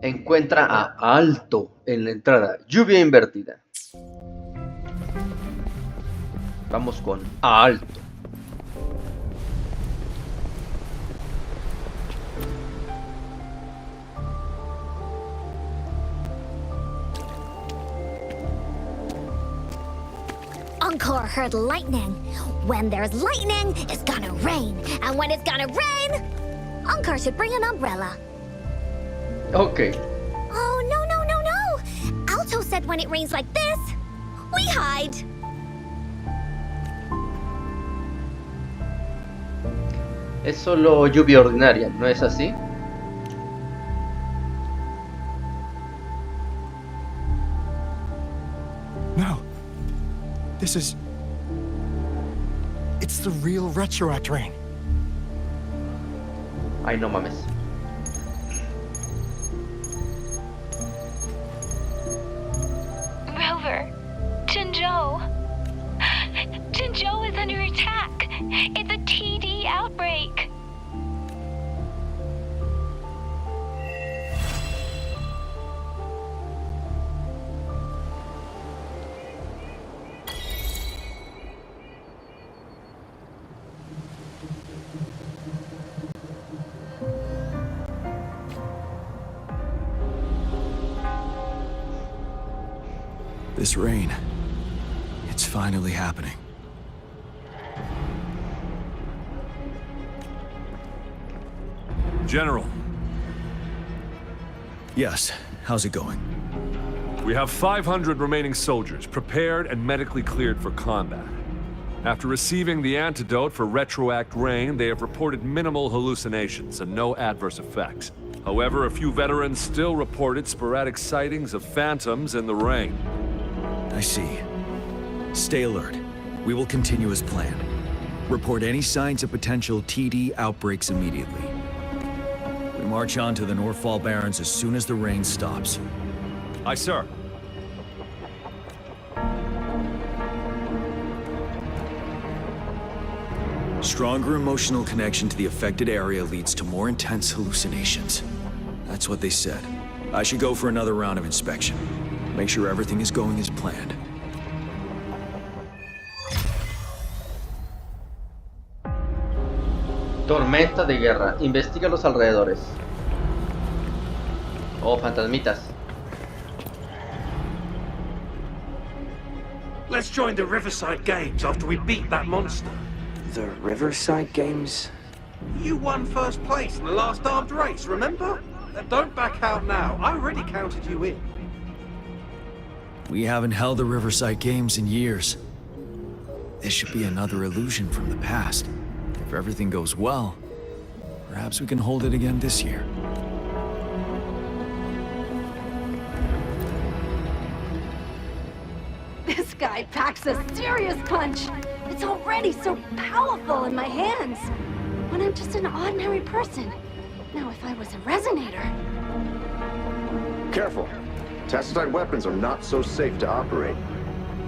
Encuentra a Aalto en la entrada. Lluvia invertida. Vamos con Aalto. Encore heard lightning. When there's lightning, it's gonna rain. And when it's gonna rain, Encore should bring an umbrella. Ok. Oh, no. Aalto said when it rains like this, we hide. Es solo lluvia ordinaria, ¿no es así? No. This is... It's the real retroact rain. Ay, no mames. Rover, Jinzhou. Jinzhou is under attack. It's a TD outbreak. This rain, it's finally happening. General. Yes, how's it going? We have 500 remaining soldiers, prepared and medically cleared for combat. After receiving the antidote for retroact rain, they have reported minimal hallucinations and no adverse effects. However, a few veterans still reported sporadic sightings of phantoms in the rain. I see. Stay alert. We will continue as planned. Report any signs of potential TD outbreaks immediately. We march on to the Northfall Barrens as soon as the rain stops. Aye, sir. Stronger emotional connection to the affected area leads to more intense hallucinations. That's what they said. I should go for another round of inspection. Make sure everything is going as planned. Tormenta de guerra. Investiga los alrededores. Oh, fantasmitas. Let's join the Riverside Games after we beat that monster. The Riverside Games? You won first place in the last armed race, remember? Don't back out now. I already counted you in. We haven't held the Riverside Games in years. This should be another illusion from the past. If everything goes well, perhaps we can hold it again this year. This guy packs a serious punch. It's already so powerful in my hands. When I'm just an ordinary person. Now if I was a resonator... Careful. Tacitite weapons are not so safe to operate.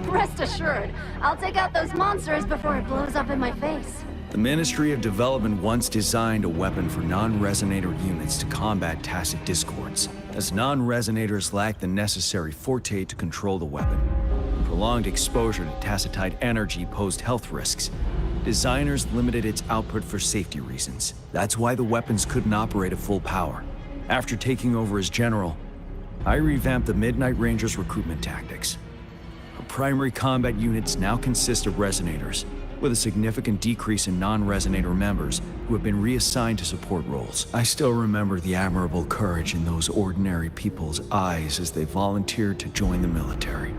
Rest assured, I'll take out those monsters before it blows up in my face. The Ministry of Development once designed a weapon for non-resonator units to combat tacit discords, as non-resonators lack the necessary forte to control the weapon. Prolonged exposure to tacitite energy posed health risks. Designers limited its output for safety reasons. That's why the weapons couldn't operate at full power. After taking over as general, I revamped the Midnight Rangers' recruitment tactics. Our primary combat units now consist of resonators, with a significant decrease in non-resonator members who have been reassigned to support roles. I still remember the admirable courage in those ordinary people's eyes as they volunteered to join the military.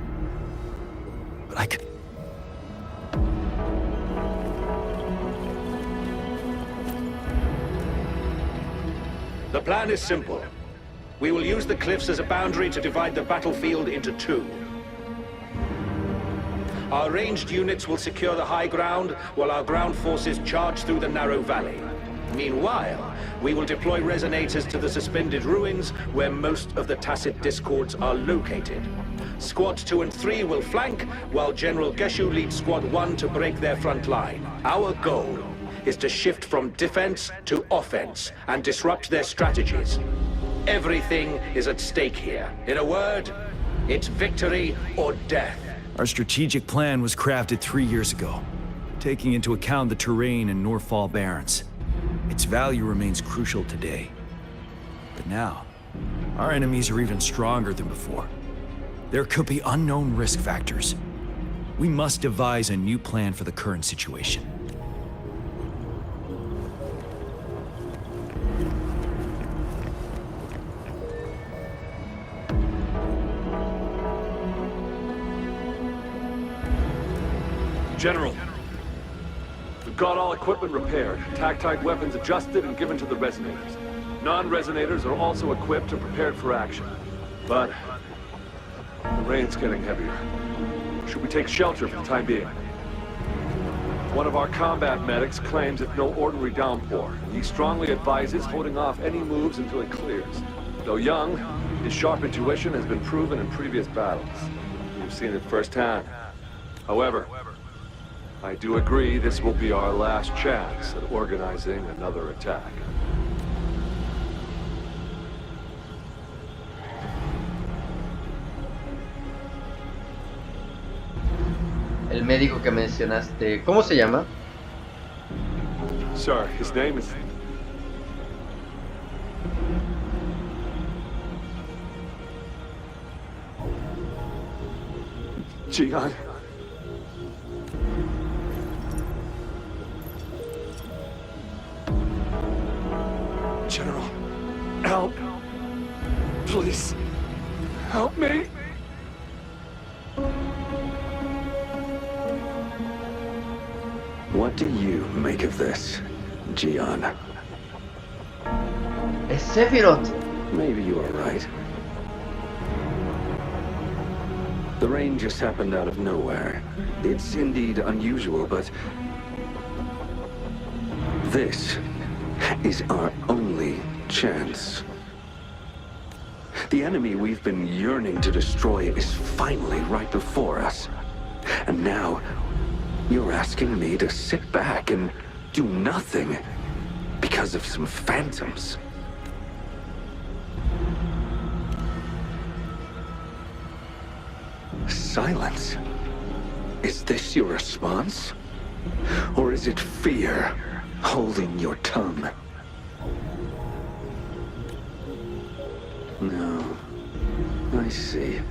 But I could... The plan is simple. We will use the cliffs as a boundary to divide the battlefield into two. Our ranged units will secure the high ground, while our ground forces charge through the narrow valley. Meanwhile, we will deploy resonators to the suspended ruins, where most of the tacit discords are located. Squads 2 and 3 will flank, while General Geshu leads Squad 1 to break their front line. Our goal is to shift from defense to offense and disrupt their strategies. Everything is at stake here. In a word, it's victory or death. Our strategic plan was crafted 3 years ago, taking into account the terrain in Northfall Barrens. Its value remains crucial today. But now, our enemies are even stronger than before. There could be unknown risk factors. We must devise a new plan for the current situation. General, we've got all equipment repaired, tactite weapons adjusted and given to the resonators. Non-resonators are also equipped and prepared for action. But the rain's getting heavier. Should we take shelter for the time being? One of our combat medics claims it's no ordinary downpour. He strongly advises holding off any moves until it clears. Though young, his sharp intuition has been proven in previous battles. We've seen it firsthand. However, I do agree this will be our last chance at organizing another attack. El médico que mencionaste, ¿cómo se llama? Sir, his name is... Gian. General, help. Please, help me. What do you make of this, Gian? Es Sephiroth. Maybe you are right. The rain just happened out of nowhere. It's indeed unusual, but this is our only chance. The enemy we've been yearning to destroy is finally right before us. And now, you're asking me to sit back and do nothing because of some phantoms. Silence. Is this your response? Or is it fear holding your tongue? No. I see.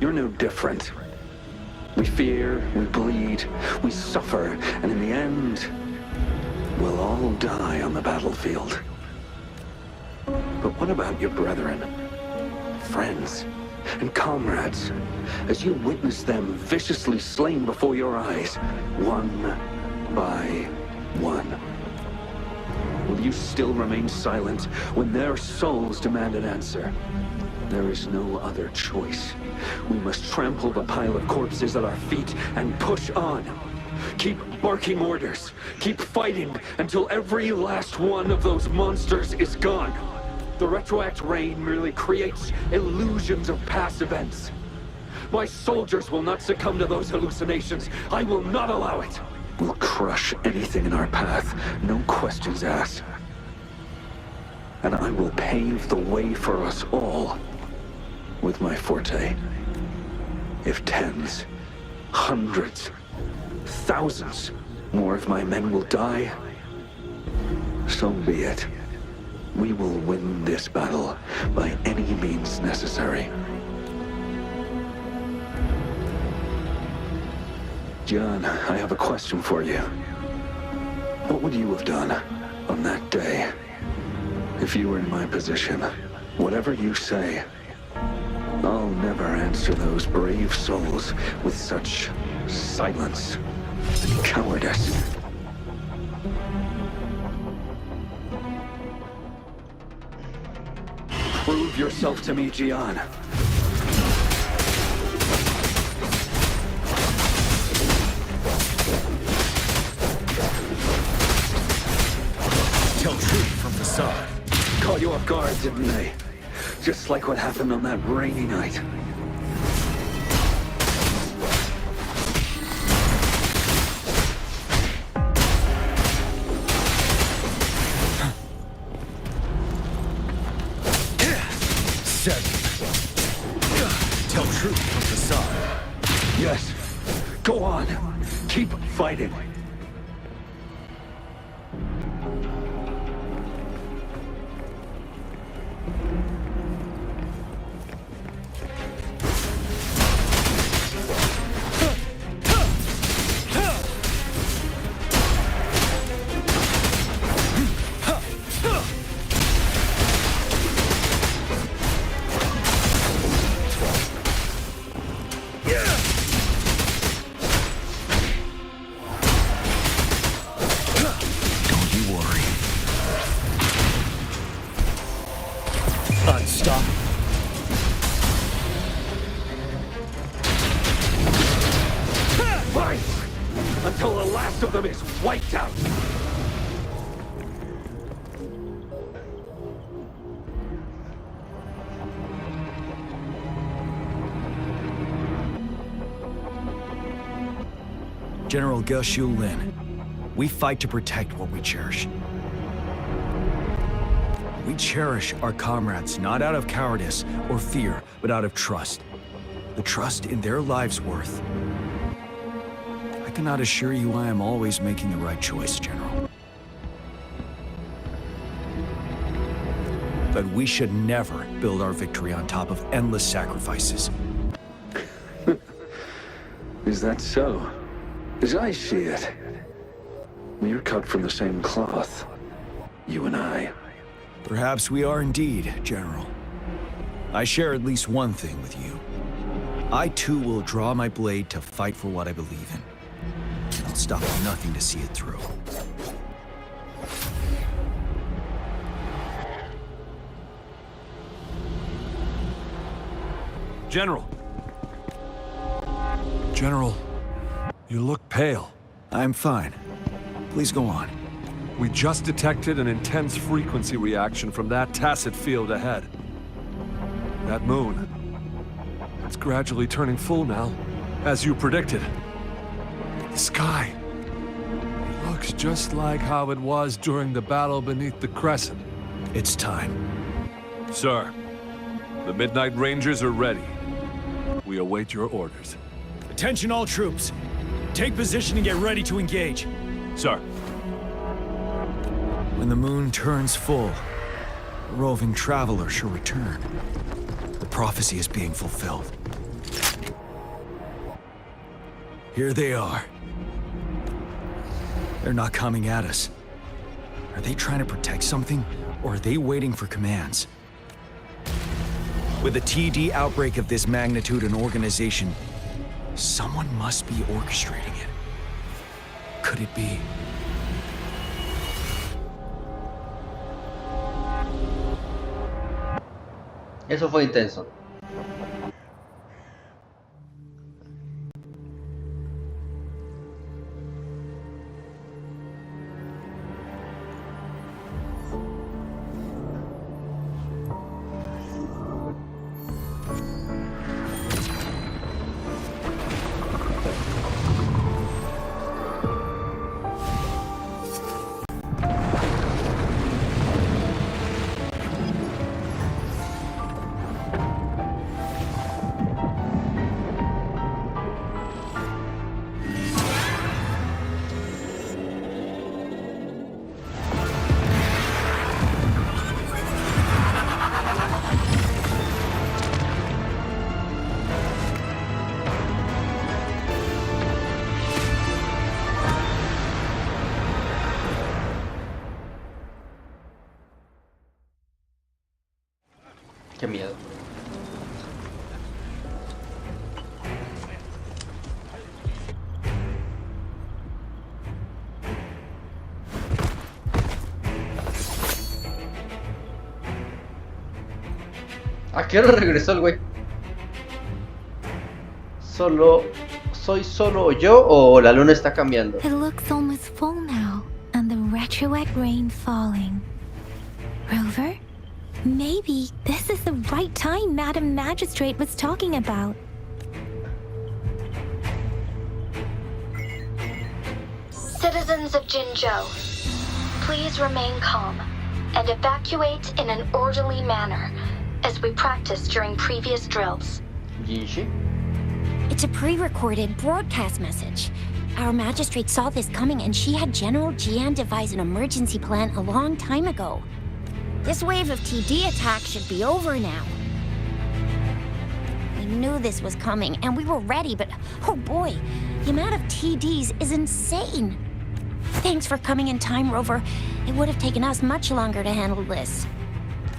You're no different. We fear, we bleed, we suffer, and in the end, we'll all die on the battlefield. But what about your brethren, friends, and comrades, as you witness them viciously slain before your eyes, one by one? Will you still remain silent when their souls demand an answer? There is no other choice. We must trample the pile of corpses at our feet and push on. Keep barking orders. Keep fighting until every last one of those monsters is gone. The retroact rain merely creates illusions of past events. My soldiers will not succumb to those hallucinations. I will not allow it. We'll crush anything in our path, no questions asked. And I will pave the way for us all with my forte. If tens, hundreds, thousands more of my men will die, so be it. We will win this battle by any means necessary. John, I have a question for you. What would you have done on that day if you were in my position? Whatever you say, I'll never answer those brave souls with such silence and cowardice. Prove yourself to me, Gian. Tell truth from facade. Caught you off guard, didn't they? Just like what happened on that rainy night. Go on. Keep fighting. Until the last of them is wiped out! General Ge Lin, we fight to protect what we cherish. We cherish our comrades not out of cowardice or fear, but out of trust. The trust in their lives' worth. I cannot assure you I am always making the right choice, General. But we should never build our victory on top of endless sacrifices. Is that so? As I see it, we're cut from the same cloth, you and I. Perhaps we are indeed, General. I share at least one thing with you. I too will draw my blade to fight for what I believe in. I'll stop at nothing to see it through. General! General, you look pale. I'm fine. Please go on. We just detected an intense frequency reaction from that tacit field ahead. That moon. It's gradually turning full now, as you predicted. The sky. It looks just like how it was during the battle beneath the crescent. It's time. Sir, the Midnight Rangers are ready. We await your orders. Attention all troops. Take position and get ready to engage. Sir. When the moon turns full, a roving traveler shall return. The prophecy is being fulfilled. Here they are. They're not coming at us. Are they trying to protect something, or are they waiting for commands? With a TD outbreak of this magnitude and organization, someone must be orchestrating it. Could it be? Eso fue intenso. Qué miedo. ¿A qué hora regresó el güey? ¿Soy solo yo o la luna está cambiando? It looks almost full now, and the retroact rain falling. Rover? Maybe this is the right time Madam Magistrate was talking about. Citizens of Jinzhou, please remain calm and evacuate in an orderly manner, as we practiced during previous drills. Genshin? It's a pre-recorded broadcast message. Our magistrate saw this coming and she had General Jian devise an emergency plan a long time ago. This wave of TD attacks should be over now. We knew this was coming and we were ready, but oh boy, the amount of TDs is insane. Thanks for coming in time, Rover. It would have taken us much longer to handle this.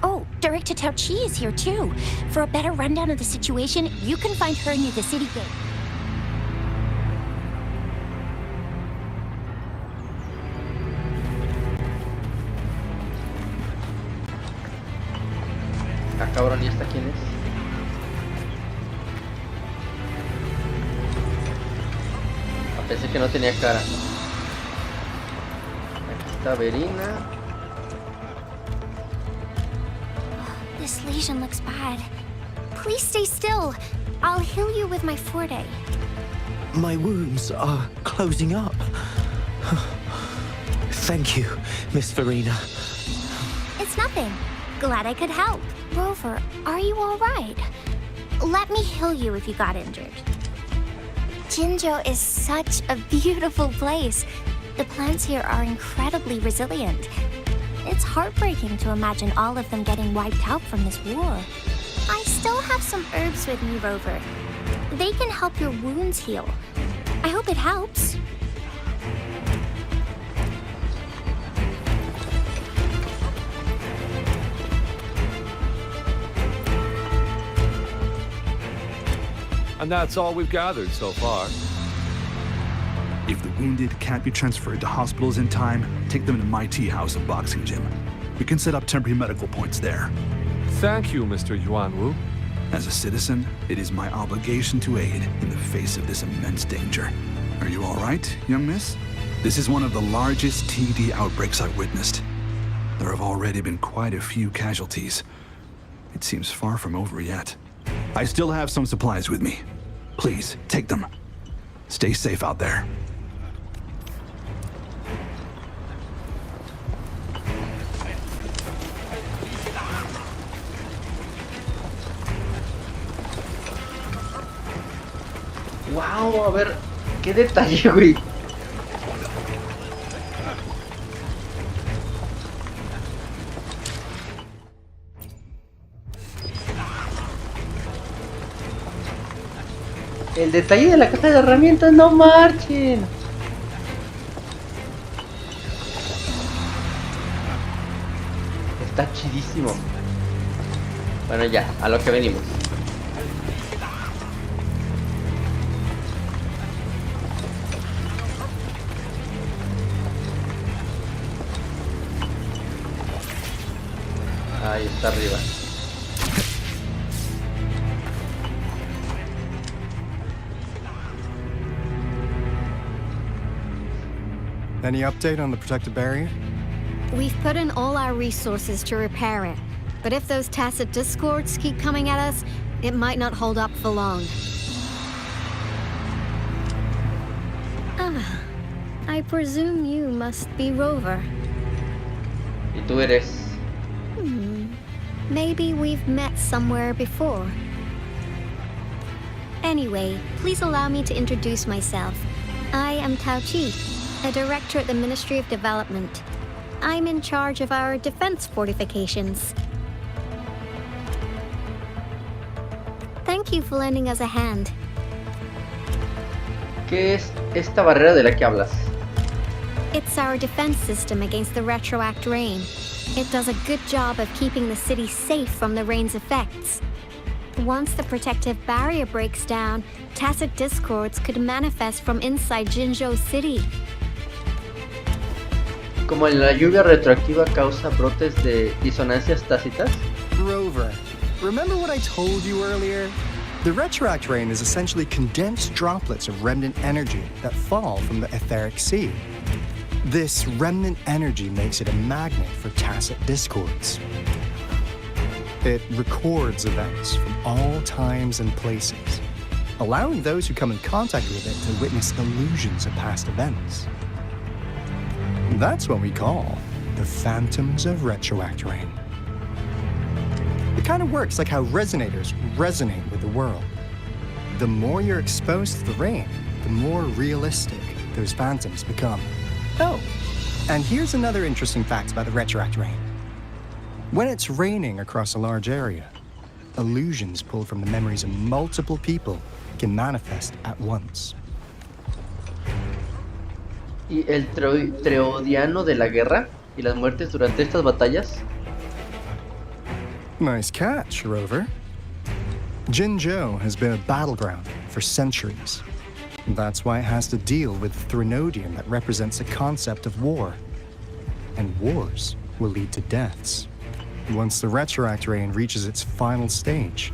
Oh, Director Tao Chi is here too. For a better rundown of the situation, you can find her near the city gate. Ah, cabrón, ¿y esta quién es? Ah, pensé que no tenía cara. Aquí está Verina. This lesion looks bad. Please stay still. I'll heal you with my Forte. My wounds are closing up. Thank you, Miss Verena. It's nothing. Glad I could help. Rover, are you all right? Let me heal you if you got injured. Jinzhou is such a beautiful place. The plants here are incredibly resilient. It's heartbreaking to imagine all of them getting wiped out from this war. I still have some herbs with me, Rover. They can help your wounds heal. I hope it helps. And that's all we've gathered so far. If the wounded can't be transferred to hospitals in time, take them to my tea house and boxing gym. We can set up temporary medical points there. Thank you, Mr. Yuanwu. As a citizen, it is my obligation to aid in the face of this immense danger. Are you all right, young miss? This is one of the largest TD outbreaks I've witnessed. There have already been quite a few casualties. It seems far from over yet. I still have some supplies with me. Please, take them. Stay safe out there. Wow, a ver, qué detalle, güey. El detalle de la caja de herramientas, no marchen. Está chidísimo. Bueno, ya, a lo que venimos. Ahí está arriba. Any update on the protective barrier? We've put in all our resources to repair it. But if those tacit discords keep coming at us, it might not hold up for long. Ah, I presume you must be Rover. ¿Y tú eres? Maybe we've met somewhere before. Anyway, please allow me to introduce myself. I am Tao Chi, a director at the Ministry of Development. I'm in charge of our defense fortifications. Thank you for lending us a hand. ¿Qué es esta barrera de la que hablas? It's our defense system against the retroact rain. It does a good job of keeping the city safe from the rain's effects. Once the protective barrier breaks down, tacit discords could manifest from inside Jinzhou City. Como la lluvia retroactiva causa brotes de disonancias tácitas. Rover, remember what I told you earlier? The retroact rain is essentially condensed droplets of remnant energy that fall from the etheric sea. This remnant energy makes it a magnet for tacit discords. It records events from all times and places, allowing those who come in contact with it to witness illusions of past events. That's what we call the phantoms of retroact rain. It kind of works like how resonators resonate with the world. The more you're exposed to the rain, the more realistic those phantoms become. Oh, and here's another interesting fact about the retroact rain. When it's raining across a large area, illusions pulled from the memories of multiple people can manifest at once. ¿Y el treodiano de la guerra y las muertes durante estas batallas? Nice catch, Rover. Jinzhou has been a battleground for centuries. That's why it has to deal with Threnodian that represents a concept of war. And wars will lead to deaths. Once the retroact rain reaches its final stage,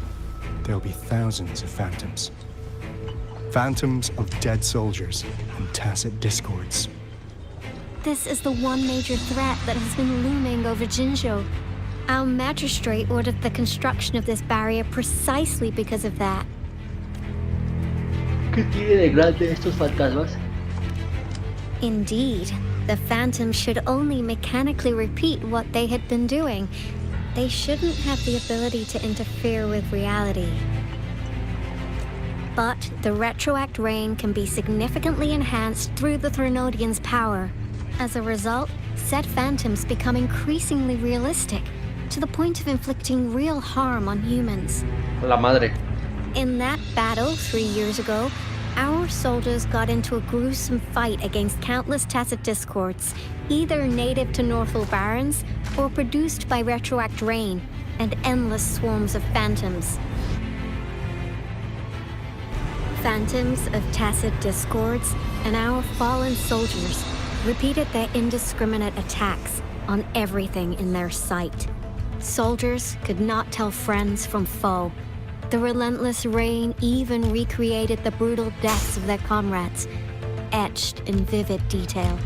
there'll be thousands of phantoms. Phantoms of dead soldiers and tacit discords. This is the one major threat that has been looming over Jinzhou. Our magistrate ordered the construction of this barrier precisely because of that. ¿Qué tiene de grande estos fantasmas? Indeed, the phantoms should only mechanically repeat what they had been doing. They shouldn't have the ability to interfere with reality. But the retroact rain can be significantly enhanced through the Threnodian's power. As a result, said phantoms become increasingly realistic, to the point of inflicting real harm on humans. La madre. In that battle 3 years ago, our soldiers got into a gruesome fight against countless tacit discords, either native to Northal Barrens or produced by retroact rain and endless swarms of phantoms. Phantoms of tacit discords and our fallen soldiers repeated their indiscriminate attacks on everything in their sight. Soldiers could not tell friends from foe. The relentless rain even recreated the brutal deaths of their comrades, etched in vivid detail.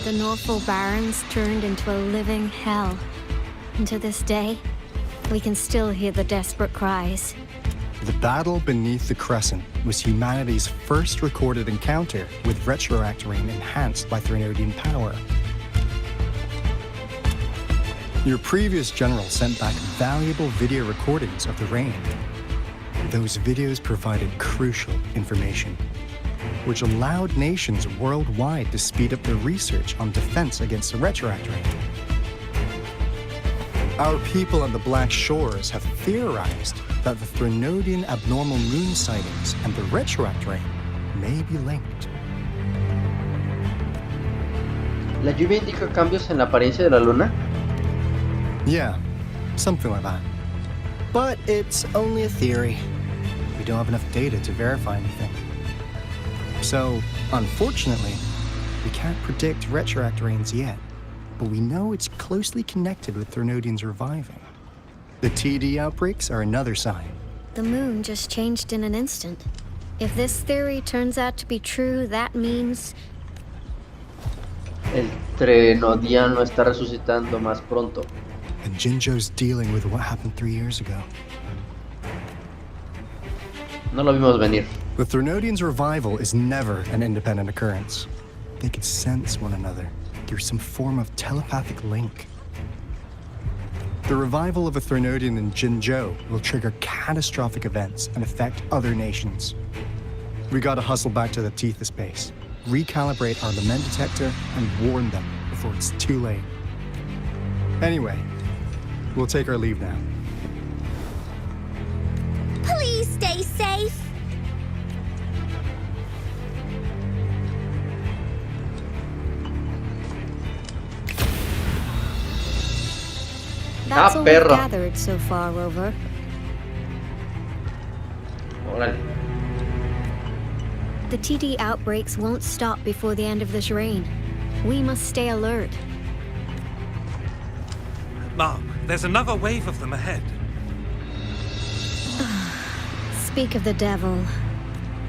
The Northal Barrens turned into a living hell. And to this day, we can still hear the desperate cries. The battle beneath the Crescent was humanity's first recorded encounter with retroact rain enhanced by Threnodian power. Your previous general sent back valuable video recordings of the rain. Those videos provided crucial information, which allowed nations worldwide to speed up their research on defense against the retroact rain. Our people on the Black Shores have theorized that the Threnodian abnormal moon sightings and the retroact rain may be linked. ¿La lluvia indica cambios en la apariencia de la luna? Yeah, something like that. But it's only a theory. We don't have enough data to verify anything. So, unfortunately, we can't predict retroact rains yet, but we know it's closely connected with Threnodians reviving. The TD outbreaks are another sign. The moon just changed in an instant. If this theory turns out to be true, that means El Threnodiano está resucitando más pronto. And Jinzhou's dealing with what happened 3 years ago. No lo vimos venir. The Threnodians' revival is never an independent occurrence. They could sense one another through some form of telepathic link. The revival of a Threnodian in Jinzhou will trigger catastrophic events and affect other nations. We gotta hustle back to the Tethys base, recalibrate our lament detector, and warn them before it's too late. Anyway, we'll take our leave now. Please stay safe. that's all we've perro. gathered so far, Rover. Órale. The TD outbreaks won't stop before the end of this rain. We must stay alert. Mark, there's another wave of them ahead. Speak of the devil.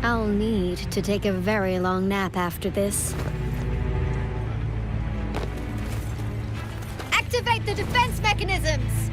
I'll need to take a very long nap after this. Activate the defense mechanisms!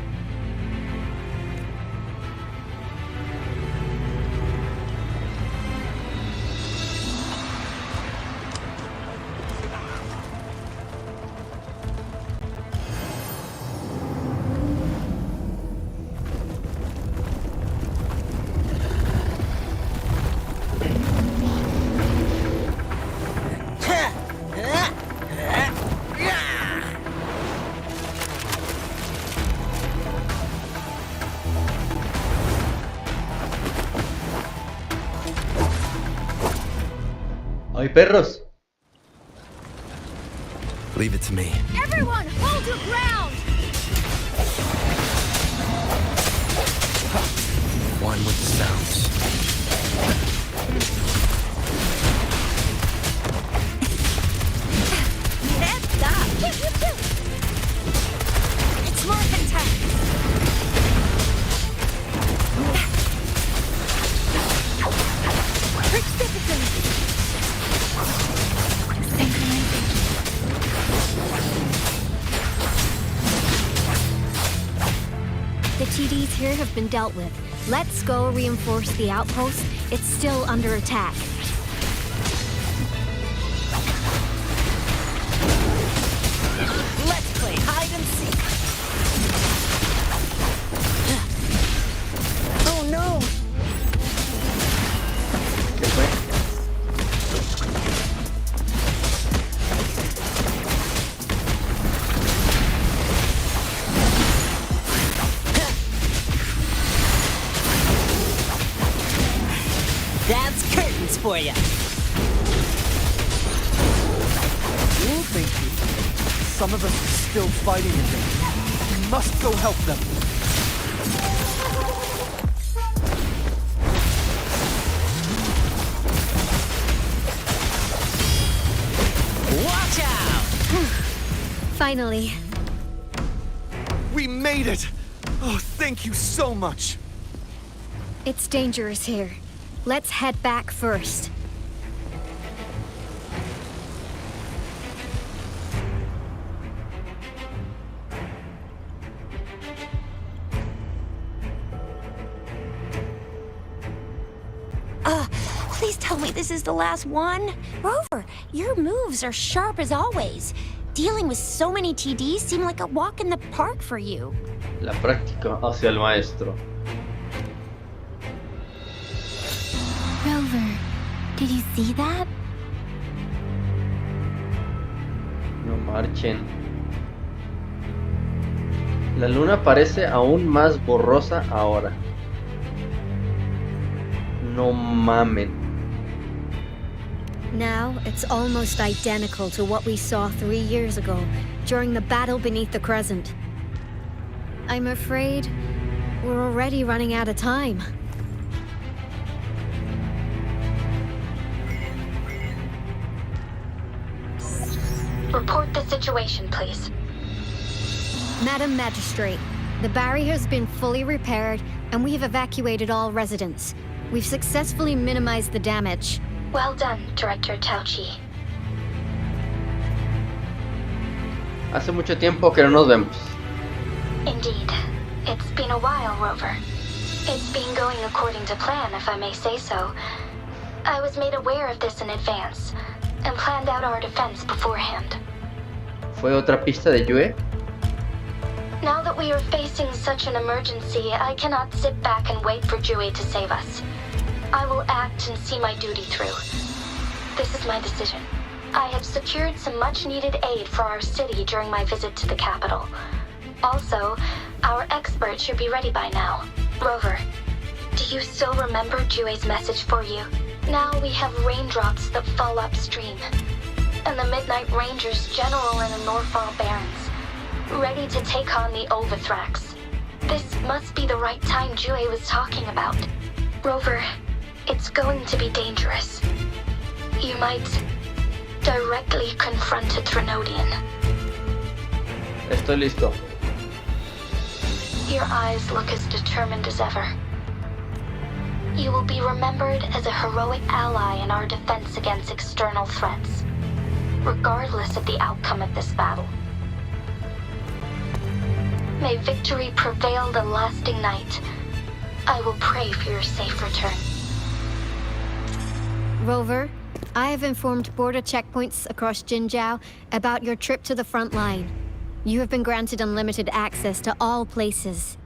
¡Hay perros! Leave it to me. Everyone, hold your ground! One with the sounds. It's morphin' time! Quick citizens! The TDs here have been dealt with. Let's go reinforce the outpost. It's still under attack. Let's play hide and seek! Oh no! ¿Qué fue? That's curtains for you! Oh, thank you. Some of us are still fighting in there. We must go help them. Watch out! Finally. We made it! Oh, thank you so much. It's dangerous here. Let's head back first. Please tell me this is the last one. Rover, your moves are sharp as always. Dealing with so many TDs seem like a walk in the park for you. La práctica hacia el maestro. Rover, did you see that? No marchen. La luna parece aún más borrosa ahora. No mamen. Now, it's almost identical to what we saw 3 years ago, during the battle beneath the Crescent. I'm afraid we're already running out of time. Report the situation, please. Madam Magistrate, the barrier has been fully repaired, and we have evacuated all residents. We've successfully minimized the damage. Well done, Director Tauchi. Hace mucho tiempo que no nos vemos. Indeed. It's been a while, Rover. It's been going according to plan, if I may say so. I was made aware of this in advance, and planned out our defense beforehand. ¿Fue otra pista de Yue? Now that we are facing such an emergency, I cannot sit back and wait for Jue to save us. I will act and see my duty through. This is my decision. I have secured some much-needed aid for our city during my visit to the capital. Also, our expert should be ready by now. Rover, do you still remember Jue's message for you? Now we have raindrops that fall upstream, and the Midnight Rangers General in the Norfall Barrens, ready to take on the Overthrax. This must be the right time Jue was talking about. Rover, it's going to be dangerous. You might directly confront a Trinodian. Estoy listo. Your eyes look as determined as ever. You will be remembered as a heroic ally in our defense against external threats, regardless of the outcome of this battle. May victory prevail the lasting night. I will pray for your safe return. Rover, I have informed border checkpoints across Jinzhou about your trip to the front line. You have been granted unlimited access to all places.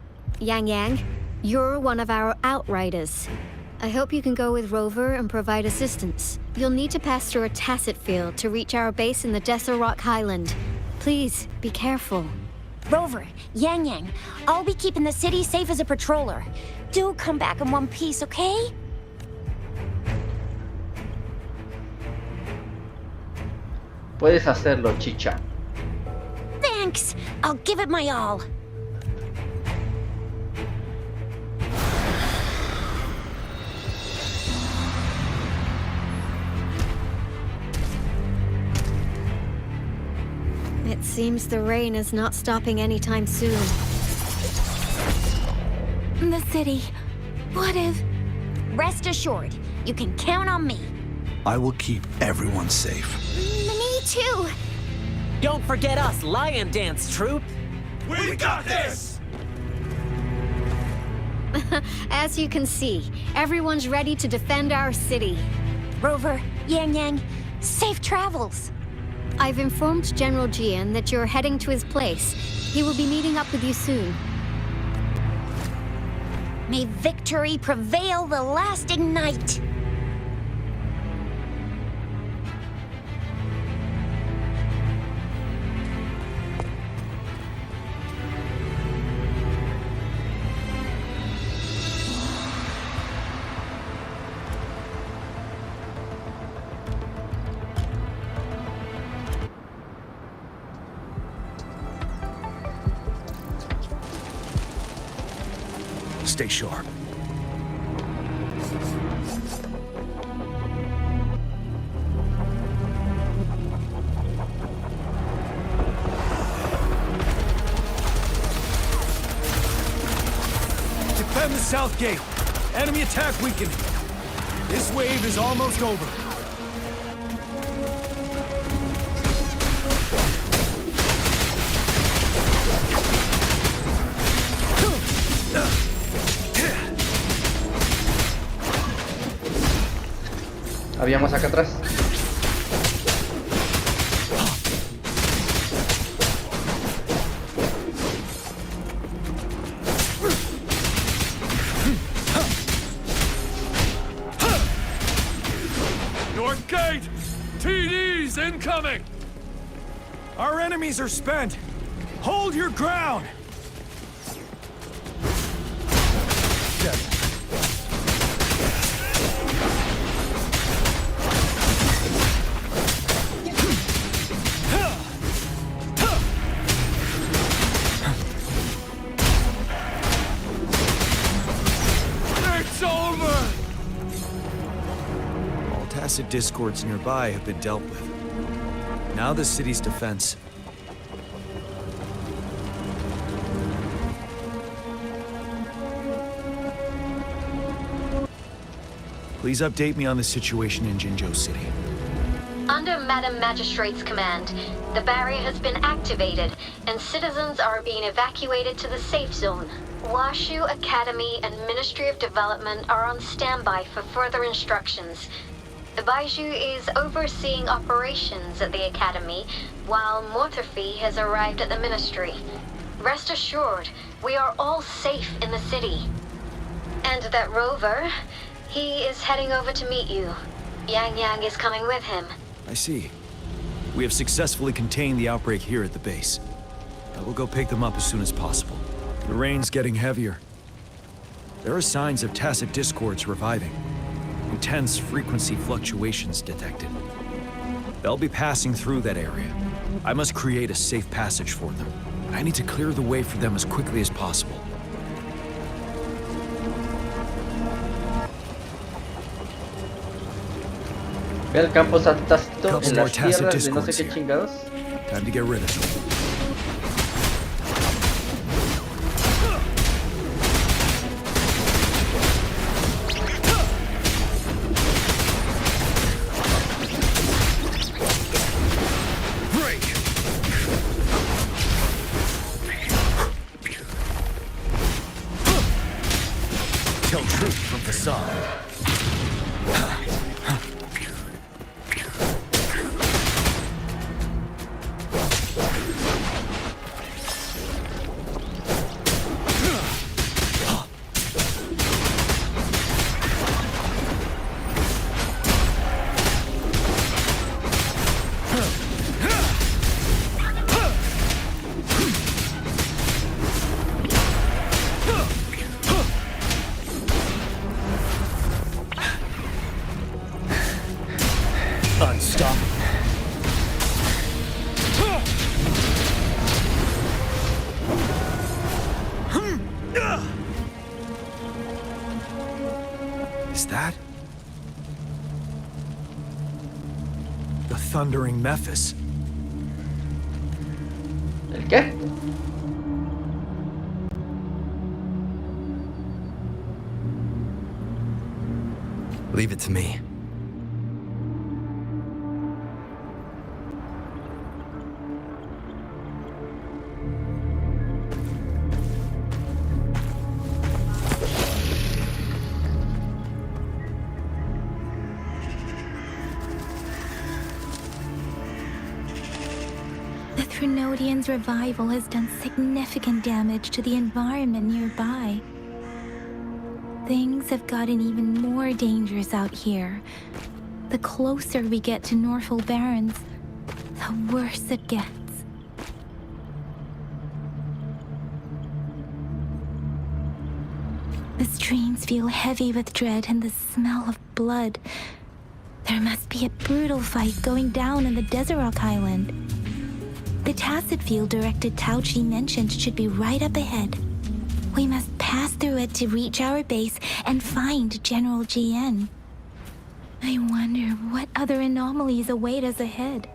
Yang Yang, you're one of our outriders. I hope you can go with Rover and provide assistance. You'll need to pass through a tacit field to reach our base in the Desert Rock Highland. Please, be careful. Rover, Yang Yang, I'll be keeping the city safe as a patroller. Do come back in one piece, okay? Puedes hacerlo, chicha. Thanks. I'll give it my all. It seems the rain is not stopping anytime soon. The city. What if... Rest assured, you can count on me. I will keep everyone safe. Me too. Don't forget us, Lion Dance Troupe. We got this! As you can see, everyone's ready to defend our city. Rover, Yang Yang, safe travels. I've informed General Jian that you're heading to his place. He will be meeting up with you soon. May victory prevail the lasting night. Stay sharp. Defend the south gate. Enemy attack weakening. This wave is almost over. Habíamos acá atrás. North gate! TDs incoming! Our enemies are spent. Hold your ground. Tacit discords nearby have been dealt with. Now the city's defense. Please update me on the situation in Jinzhou City. Under Madam Magistrate's command, the barrier has been activated, and citizens are being evacuated to the safe zone. Washu Academy and Ministry of Development are on standby for further instructions. The Baiju is overseeing operations at the Academy, while Mortherfee has arrived at the Ministry. Rest assured, we are all safe in the city. And that Rover, he is heading over to meet you. Yang Yang is coming with him. I see. We have successfully contained the outbreak here at the base. I will go pick them up as soon as possible. The rain's getting heavier. There are signs of tacit discords reviving. Intense frequency fluctuations detected. They'll be passing through that area. I must create a safe passage for them. I need to clear the way for them as quickly as possible. Ve el campo tácito Couple en more las tacit tierras de no sé discords qué here. chingados. Time to get rid of them. Tell truth from facade. thundering Memphis. ¿El qué? Leave it to me. The Trinodian's revival has done significant damage to the environment nearby. Things have gotten even more dangerous out here. The closer we get to Norfolk Barrens, the worse it gets. The streams feel heavy with dread and the smell of blood. There must be a brutal fight going down in the Desert Rock Island. The Tacit field directed Tauchi mentioned should be right up ahead. We must pass through it to reach our base and find General GN. I wonder what other anomalies await us ahead.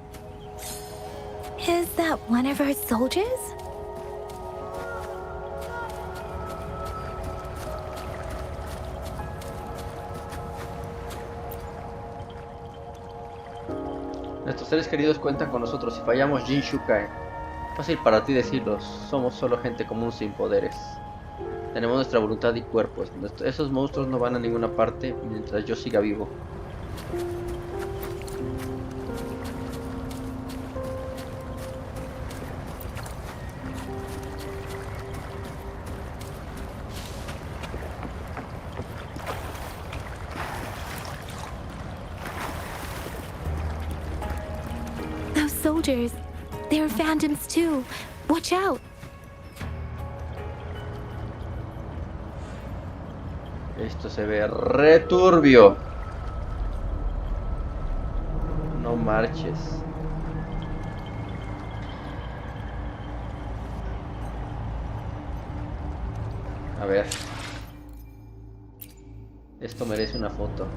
Is that one of our soldiers? Nuestros seres queridos cuentan con nosotros. Si fallamos, Jinshu cae. Fácil para ti decirlo. Somos solo gente común sin poderes. Tenemos nuestra voluntad y cuerpos. Esos monstruos no van a ninguna parte mientras yo siga vivo. Those soldiers, they're phantoms too. Watch out. Esto se ve re turbio. No marches. A ver. Esto merece una foto.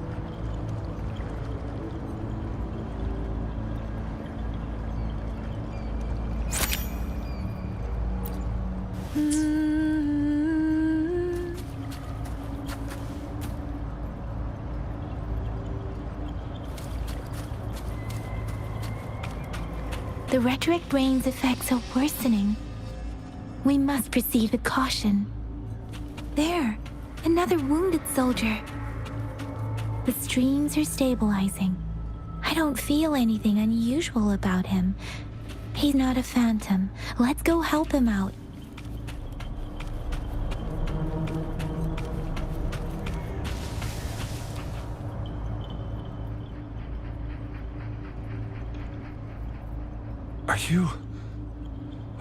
The retroact rain's effects are worsening. We must proceed with caution. There, another wounded soldier. The streams are stabilizing. I don't feel anything unusual about him. He's not a phantom. Let's go help him out.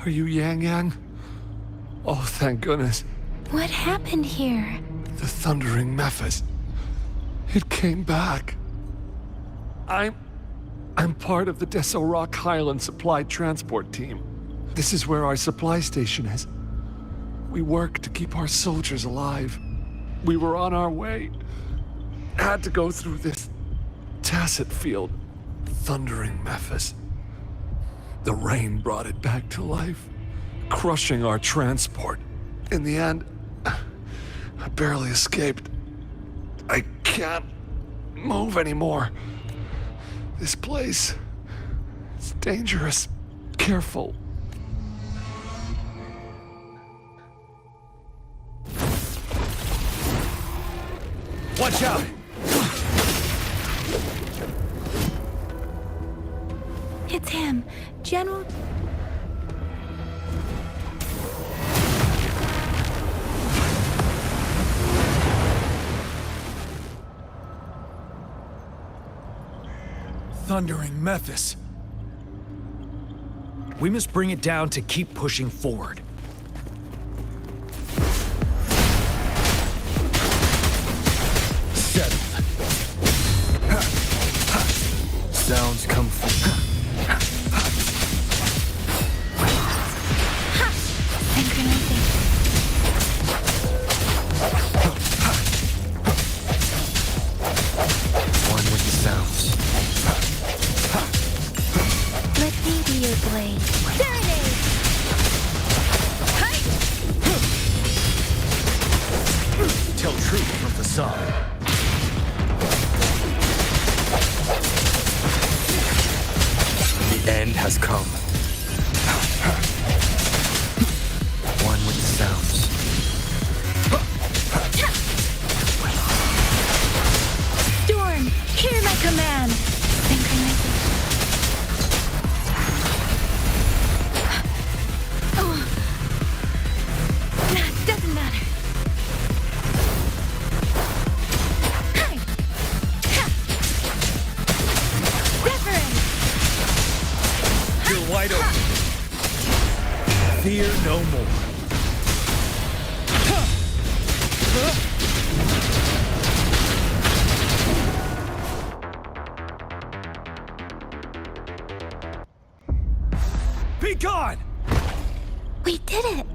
Are you Yang Yang? Oh, thank goodness. What happened here? The thundering Memphis. It came back. I'm part of the Desert Rock Highland supply transport team. This is where our supply station is. We work to keep our soldiers alive. We were on our way. Had to go through this Tacit field. Thundering Memphis. The rain brought it back to life, crushing our transport. In the end, I barely escaped. I can't move anymore. This place, it's dangerous. Careful. Watch out! It's him, General... Thundering Memphis. We must bring it down to keep pushing forward. Settled. Sounds come from... One with the sounds. side. The end has come. One with the sounds. Storm, hear my command. Synchronization. Oh. Nah, doesn't matter. Hi. Ha. Reverend. You're wide open. Fear no more. Be gone! We did it.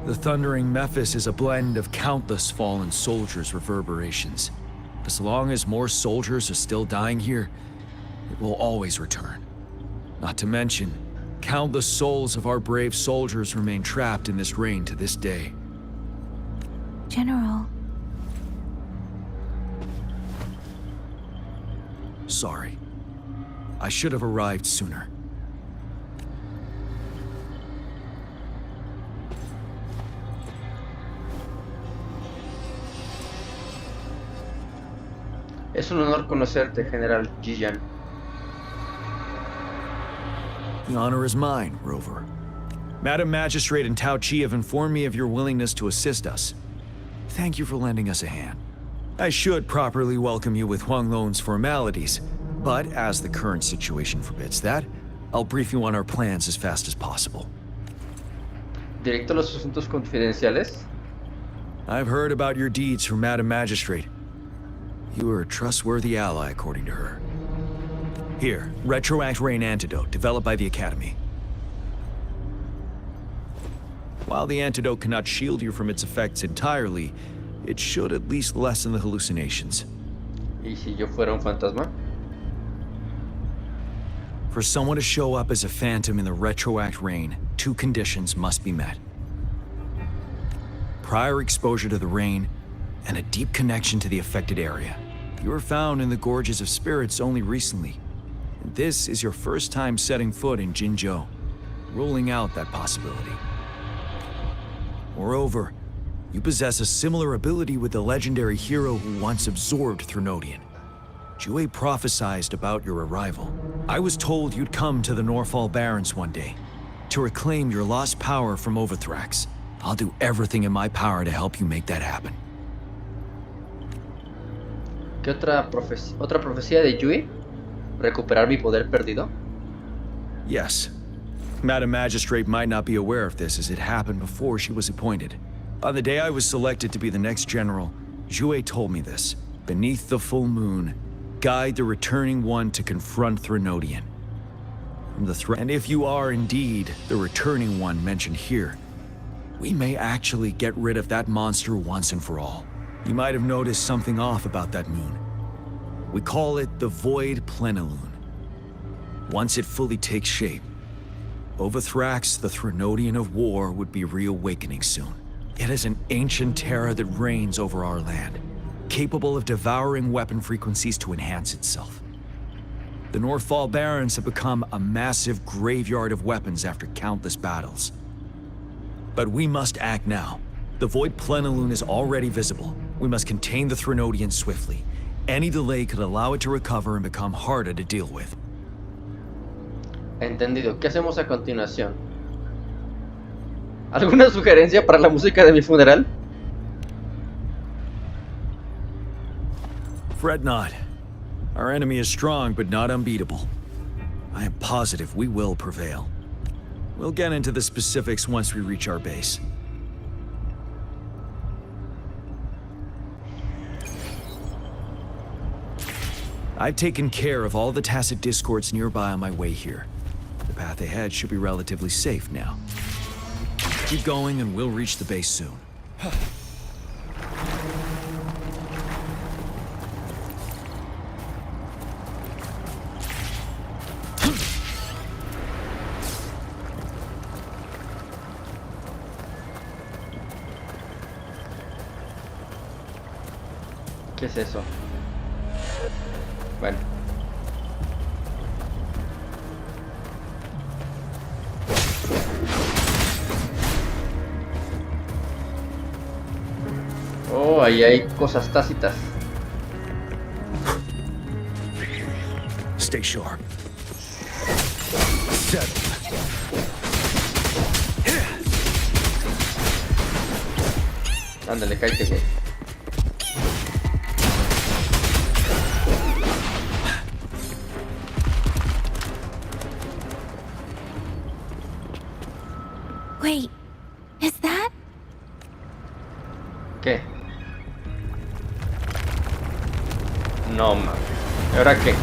The thundering Memphis is a blend of countless fallen soldiers' reverberations. As long as more soldiers are still dying here, it will always return. Not to mention, countless souls of our brave soldiers remain trapped in this rain to this day. General. Sorry. I should have arrived sooner. Es un honor conocerte, General Jiyan. The honor is mine, Rover. Madam Magistrate and Tao Chi have informed me of your willingness to assist us. Thank you for lending us a hand. I should properly welcome you with Huang Lon's formalities, but as the current situation forbids that, I'll brief you on our plans as fast as possible. Directo a los asuntos confidenciales. I've heard about your deeds from Madam Magistrate. You are a trustworthy ally, according to her. Here, Retroact Rain Antidote, developed by the Academy. While the antidote cannot shield you from its effects entirely, it should at least lessen the hallucinations. ¿Y si yo fuera un fantasma? For someone to show up as a phantom in the Retroact Rain, two conditions must be met. Prior exposure to the rain, and a deep connection to the affected area. You were found in the Gorges of Spirits only recently. And this is your first time setting foot in Jinzhou, ruling out that possibility. Moreover, you possess a similar ability with the legendary hero who once absorbed Threnodian. Jue prophesied about your arrival. I was told you'd come to the Norfall Barrens one day, to reclaim your lost power from Overthrax. I'll do everything in my power to help you make that happen. ¿Qué otra profecía de Yui? ¿Recuperar mi poder perdido? Yes. Madam Magistrate might not be aware of this as it happened before she was appointed. On the day I was selected to be the next general, Jue told me this. Beneath the full moon, guide the returning one to confront Threnodian. From the threat, and if you are indeed the returning one mentioned here, we may actually get rid of that monster once and for all. You might have noticed something off about that moon. We call it the Void Plenilune. Once it fully takes shape, Overthrax, the Threnodian of war, would be reawakening soon. It is an ancient terror that reigns over our land, capable of devouring weapon frequencies to enhance itself. The Norfall Barrens have become a massive graveyard of weapons after countless battles. But we must act now. The Void Plenilune is already visible. We must contain the Threnodian swiftly. Any delay could allow it to recover and become harder to deal with. Entendido. ¿Qué hacemos a continuación? ¿Alguna sugerencia para la música de mi funeral? Fret not. Our enemy is strong, but not unbeatable. I am positive we will prevail. We'll get into the specifics once we reach our base. I've taken care of all the tacit discords nearby on my way here. The path ahead should be relatively safe now. Keep going and we'll reach the base soon. ¿Qué es eso? Bueno. Oh, ahí hay cosas tácitas. Stay sharp. Settle. Ándale, cállate, güey. Wait, is that? ¿Qué? No, mames. ¿Y ahora qué?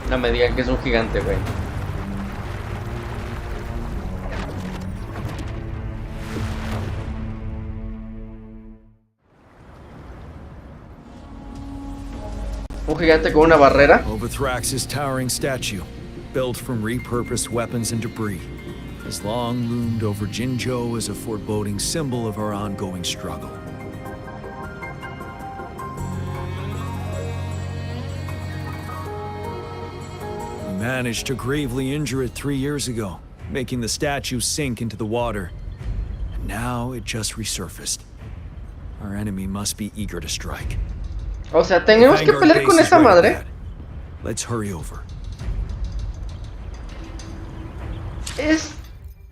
No me digan que es un gigante, güey. Un gigante con una barrera. Overthrax's towering statue, built from repurposed weapons and debris, has long loomed over Jinzhou as a foreboding symbol of our ongoing struggle. We managed to gravely injure it 3 years ago, making the statue sink into the water. And now it just resurfaced. Our enemy must be eager to strike. O sea, tenemos que pelear con esa madre. Let's hurry over.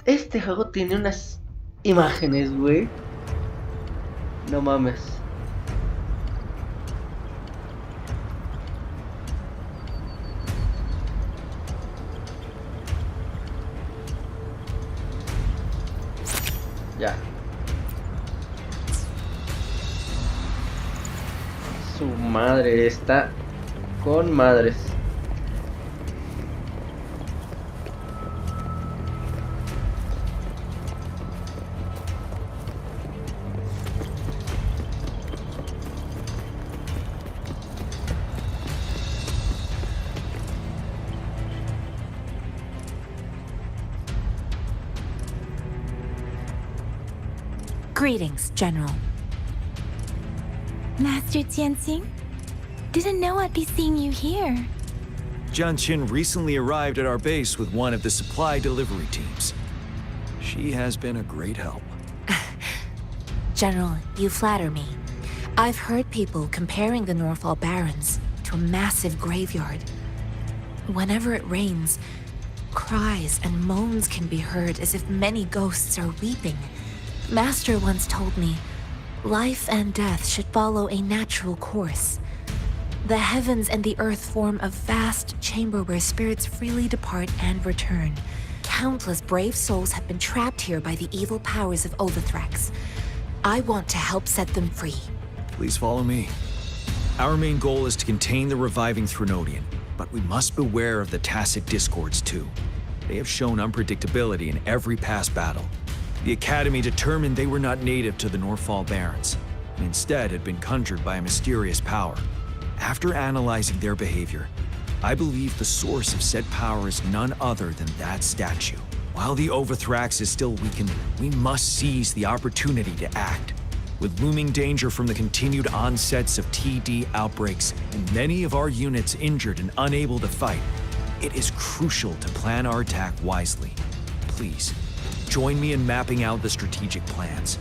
Este juego tiene unas imágenes, güey. No mames. Ya. Su madre está con madres. Greetings, General. Master Jianxing? Didn't know I'd be seeing you here. Genshin recently arrived at our base with one of the supply delivery teams. She has been a great help. General, you flatter me. I've heard people comparing the Norfall Barrens to a massive graveyard. Whenever it rains, cries and moans can be heard as if many ghosts are weeping. Master once told me, life and death should follow a natural course. The heavens and the earth form a vast chamber where spirits freely depart and return. Countless brave souls have been trapped here by the evil powers of Overthrax. I want to help set them free. Please follow me. Our main goal is to contain the reviving Threnodian, but we must beware of the tacit discords too. They have shown unpredictability in every past battle. The Academy determined they were not native to the Norfall Barrens, and instead had been conjured by a mysterious power. After analyzing their behavior, I believe the source of said power is none other than that statue. While the Overthrax is still weakened, we must seize the opportunity to act. With looming danger from the continued onsets of TD outbreaks and many of our units injured and unable to fight, it is crucial to plan our attack wisely. Please, join me in mapping out the strategic plans.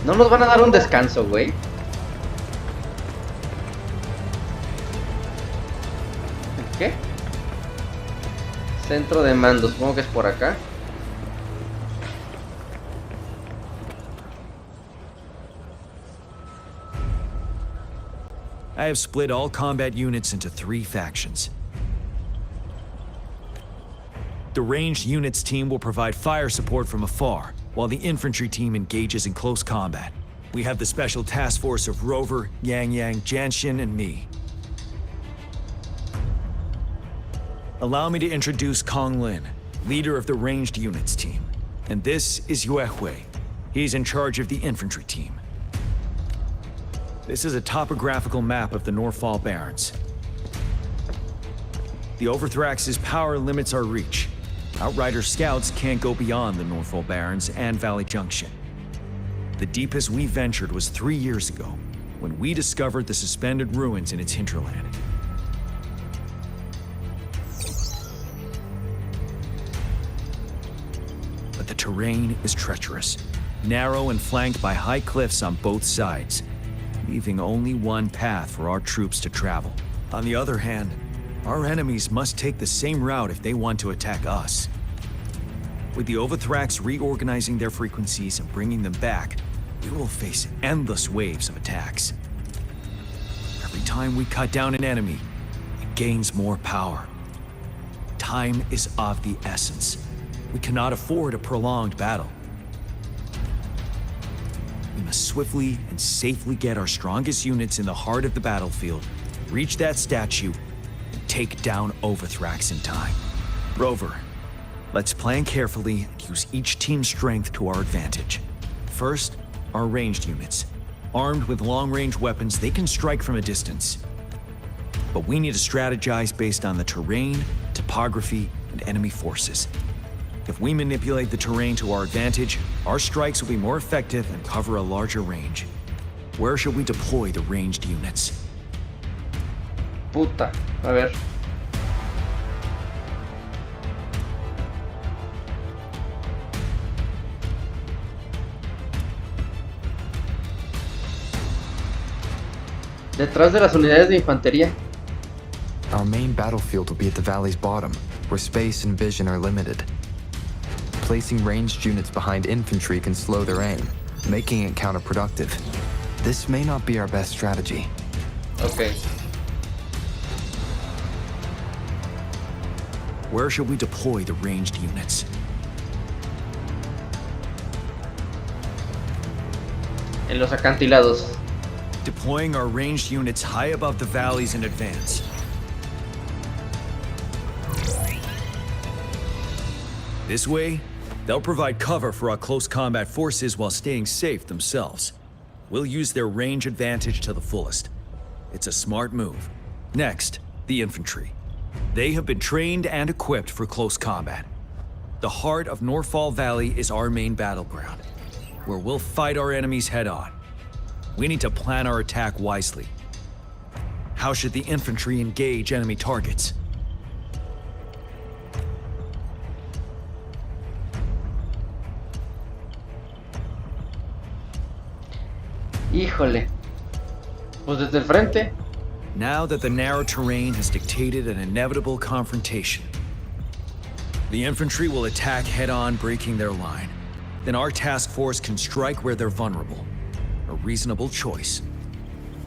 No nos van a dar un descanso, güey. ¿Qué? Centro de mando, supongo que es por acá. I have split all combat units into 3 factions. The ranged units team will provide fire support from afar, while the infantry team engages in close combat. We have the special task force of Rover, Yang Yang, Genshin, and me. Allow me to introduce Kong Lin, leader of the ranged units team. And this is Yuehue. He's in charge of the infantry team. This is a topographical map of the Norfall Barrens. The Overthrax's power limits our reach. Outrider scouts can't go beyond the Norfall Barrens and Valley Junction. The deepest we ventured was 3 years ago, when we discovered the suspended ruins in its hinterland. But the terrain is treacherous, narrow and flanked by high cliffs on both sides, leaving only one path for our troops to travel. On the other hand, our enemies must take the same route if they want to attack us. With the Overthrax reorganizing their frequencies and bringing them back, we will face endless waves of attacks. Every time we cut down an enemy, it gains more power. Time is of the essence. We cannot afford a prolonged battle. We must swiftly and safely get our strongest units in the heart of the battlefield, reach that statue, and take down Overthrax in time. Rover, let's plan carefully and use each team's strength to our advantage. First, our ranged units. Armed with long-range weapons, they can strike from a distance. But we need to strategize based on the terrain, topography, and enemy forces. If we manipulate the terrain to our advantage, our strikes will be more effective and cover a larger range. Where should we deploy the ranged units? Puta, a ver. Detrás de las unidades de infantería. Our main battlefield will be at the valley's bottom, where space and vision are limited. Placing ranged units behind infantry can slow their aim, making it counterproductive. This may not be our best strategy. Okay. Where should we deploy the ranged units? En los acantilados. Deploying our ranged units high above the valleys in advance. This way, they'll provide cover for our close combat forces while staying safe themselves. We'll use their range advantage to the fullest. It's a smart move. Next, the infantry. They have been trained and equipped for close combat. The heart of Norfall Valley is our main battleground, where we'll fight our enemies head-on. We need to plan our attack wisely. How should the infantry engage enemy targets? Híjole. Pues desde el frente. Now that the narrow terrain has dictated an inevitable confrontation, the infantry will attack head-on, breaking their line. Then our task force can strike where they're vulnerable. A reasonable choice.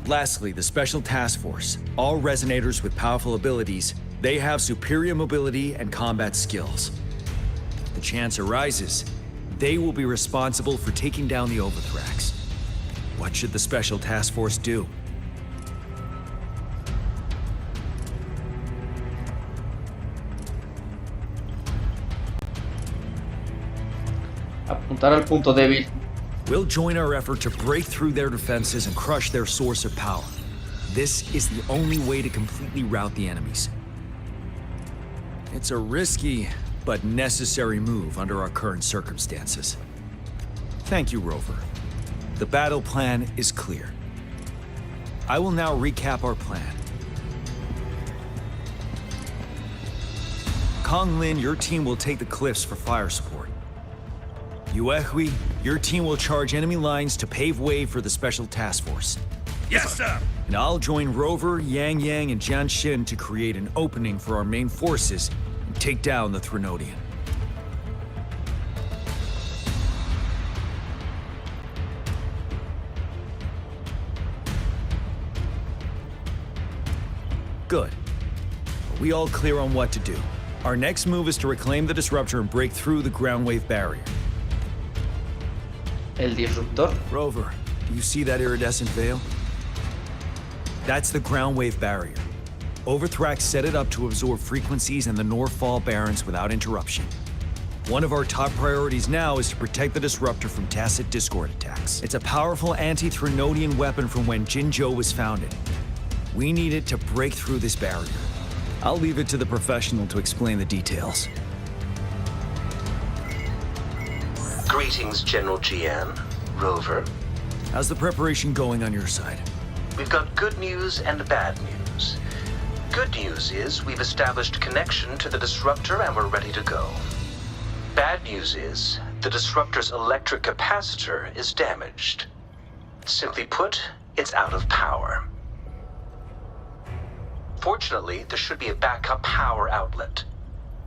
Lastly, the Special Task Force. All resonators with powerful abilities, they have superior mobility and combat skills. If the chance arises, they will be responsible for taking down the Overthrax. What should the Special Task Force do? Apuntar al punto débil. We'll join our effort to break through their defenses and crush their source of power. This is the only way to completely rout the enemies. It's a risky, but necessary move under our current circumstances. Thank you, Rover. The battle plan is clear. I will now recap our plan. Kong Lin, your team will take the cliffs for fire support. Yuehue, your team will charge enemy lines to pave way for the Special Task Force. Yes, sir! And I'll join Rover, Yang Yang, and GENSHIN to create an opening for our main forces and take down the Threnodian. Good. Are we all clear on what to do? Our next move is to reclaim the Disruptor and break through the ground wave barrier. El disruptor. Rover, do you see that iridescent veil? That's the ground wave barrier. Overthrax set it up to absorb frequencies in the Norfall Barrens without interruption. One of our top priorities now is to protect the disruptor from tacit discord attacks. It's a powerful anti-Threnodian weapon from when Jinzhou was founded. We need it to break through this barrier. I'll leave it to the professional to explain the details. Greetings, General Jian. Rover. How's the preparation going on your side? We've got good news and bad news. Good news is we've established connection to the disruptor and we're ready to go. Bad news is the disruptor's electric capacitor is damaged. Simply put, it's out of power. Fortunately, there should be a backup power outlet.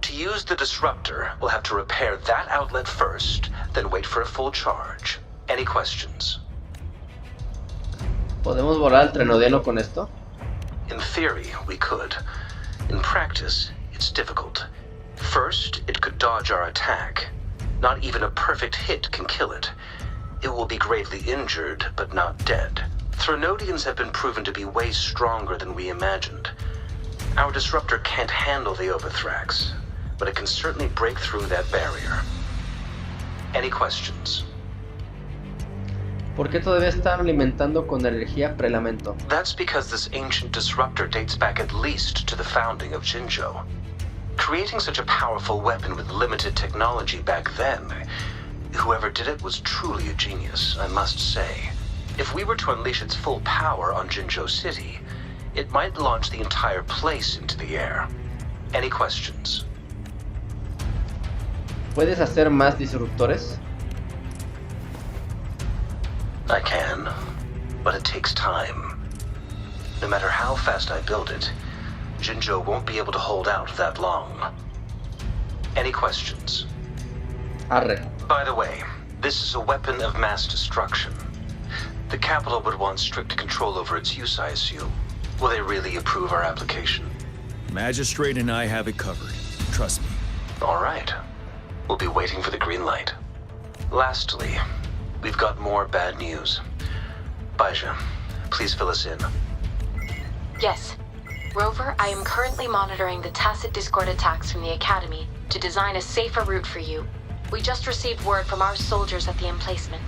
To use the disruptor, we'll have to repair that outlet first, then wait for a full charge. Any questions? ¿Podemos volar al Threnodiano con esto? In theory, we could. In practice, it's difficult. First, it could dodge our attack. Not even a perfect hit can kill it. It will be gravely injured, but not dead. Threnodians have been proven to be way stronger than we imagined. Our disruptor can't handle the Overthrax, but it can certainly break through that barrier. Any questions? ¿Por qué todavía están alimentando con energía prelamento? That's because this ancient disruptor dates back at least to the founding of Jinzhou. Creating such a powerful weapon with limited technology back then, whoever did it was truly a genius, I must say. If we were to unleash its full power on Jinzhou City, it might launch the entire place into the air. Any questions? ¿Puedes hacer más disruptores? I can, but it takes time. No matter how fast I build it, Jinzhou won't be able to hold out that long. Any questions? Arre. By the way, this is a weapon of mass destruction. The capital would want strict control over its use, I assume. Will they really approve our application? Magistrate and I have it covered. Trust me. All right. We'll be waiting for the green light. Lastly, we've got more bad news. Baija, please fill us in. Yes. Rover, I am currently monitoring the tacit discord attacks from the Academy to design a safer route for you. We just received word from our soldiers at the emplacement.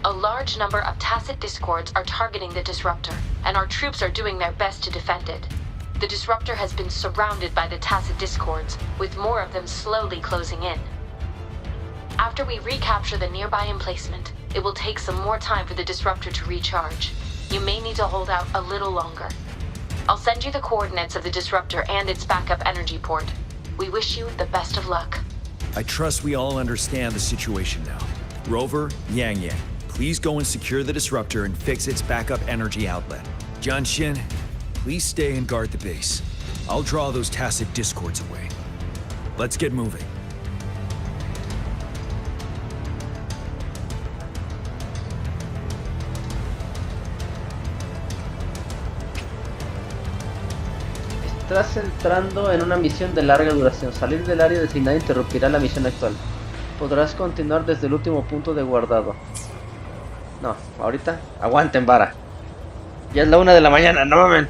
A large number of tacit discords are targeting the disruptor, and our troops are doing their best to defend it. The disruptor has been surrounded by the tacit discords, with more of them slowly closing in. After we recapture the nearby emplacement, it will take some more time for the disruptor to recharge. You may need to hold out a little longer. I'll send you the coordinates of the disruptor and its backup energy port. We wish you the best of luck. I trust we all understand the situation now. Rover, Yang, please go and secure the disruptor and fix its backup energy outlet. Genshin, please stay and guard the base. I'll draw those tacit discords away. Let's get moving. Estás entrando en una misión de larga duración. Salir del área designada interrumpirá la misión actual. Podrás continuar desde el último punto de guardado. No, ahorita aguanten vara. Ya es la 1 de la mañana, no mamen.